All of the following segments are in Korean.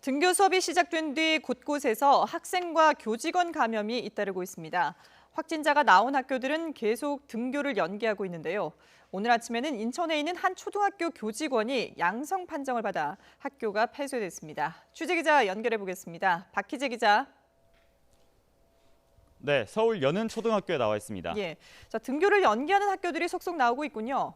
등교 수업이 시작된 뒤 곳곳에서 학생과 교직원 감염이 잇따르고 있습니다. 확진자가 나온 학교들은 계속 등교를 연기하고 있는데요. 오늘 아침에는 인천에 있는 한 초등학교 교직원이 양성 판정을 받아 학교가 폐쇄됐습니다. 취재기자 연결해 보겠습니다. 박희재 기자. 네, 서울 연은초등학교에 나와 있습니다. 예, 등교를 연기하는 학교들이 속속 나오고 있군요.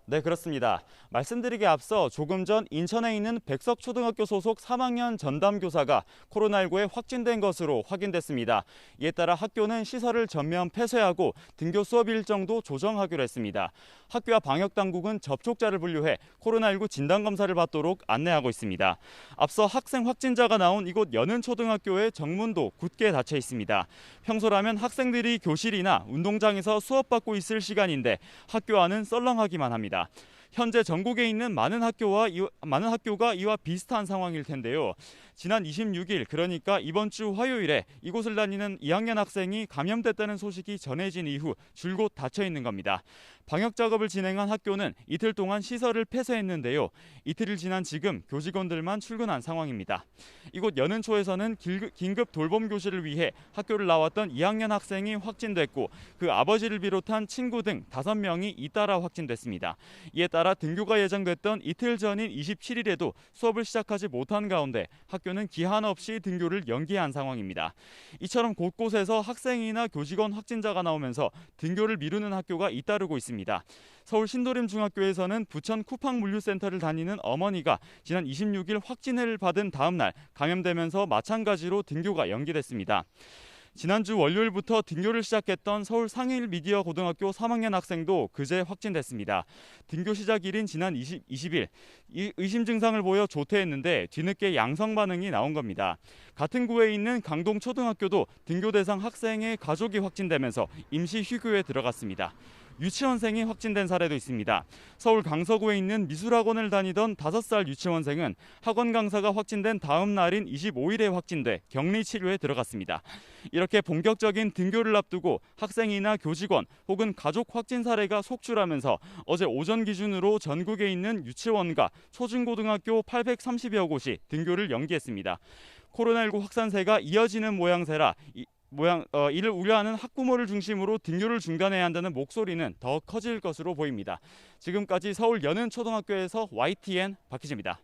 네, 그렇습니다. 말씀드리기에 앞서 조금 전 인천에 있는 백석초등학교 소속 3학년 전담교사가 코로나19에 확진된 것으로 확인됐습니다. 이에 따라 학교는 시설을 전면 폐쇄하고 등교 수업 일정도 조정하기로 했습니다. 학교와 방역당국은 접촉자를 분류해 코로나19 진단검사를 받도록 안내하고 있습니다. 앞서 학생 확진자가 나온 이곳 연은초등학교의 정문도 굳게 닫혀 있습니다. 평소라면 학생들이 교실이나 운동장에서 수업받고 있을 시간인데 학교 안은 썰렁하기만 합니다. 현재 전국에 있는 많은 학교가 이와 비슷한 상황일 텐데요. 지난 26일, 그러니까 이번 주 화요일에 이곳을 다니는 2학년 학생이 감염됐다는 소식이 전해진 이후 줄곧 닫혀 있는 겁니다. 방역 작업을 진행한 학교는 이틀 동안 시설을 폐쇄했는데요. 이틀을 지난 지금 교직원들만 출근한 상황입니다. 이곳 연은초에서는 긴급 돌봄 교실을 위해 학교를 나왔던 2학년 학생이 확진됐고 그 아버지를 비롯한 친구 등 5명이 잇따라 확진됐습니다. 이에 따라 등교가 예정됐던 이틀 전인 27일에도 수업을 시작하지 못한 가운데 학교는 기한 없이 등교를 연기한 상황입니다. 이처럼 곳곳에서 학생이나 교직원 확진자가 나오면서 등교를 미루는 학교가 잇따르고 있습니다. 서울 신도림 중학교에서는 부천 쿠팡 물류센터를 다니는 어머니가 지난 26일 확진을 받은 다음 날 감염되면서 마찬가지로 등교가 연기됐습니다. 지난주 월요일부터 등교를 시작했던 서울 상일 미디어 고등학교 3학년 학생도 그제 확진됐습니다. 등교 시작일인 지난 20일 의심 증상을 보여 조퇴했는데 뒤늦게 양성 반응이 나온 겁니다. 같은 구에 있는 강동 초등학교도 등교 대상 학생의 가족이 확진되면서 임시 휴교에 들어갔습니다. 유치원생이 확진된 사례도 있습니다. 서울 강서구에 있는 미술학원을 다니던 5살 유치원생은 학원 강사가 확진된 다음 날인 25일에 확진돼 격리 치료에 들어갔습니다. 이렇게 본격적인 등교를 앞두고 학생이나 교직원 혹은 가족 확진 사례가 속출하면서 어제 오전 기준으로 전국에 있는 유치원과 초중고등학교 830여 곳이 등교를 연기했습니다. 코로나19 확산세가 이어지는 모양새라 이를 우려하는 학부모를 중심으로 등교를 중단해야 한다는 목소리는 더 커질 것으로 보입니다. 지금까지 서울 연은초등학교에서 YTN 박희재입니다.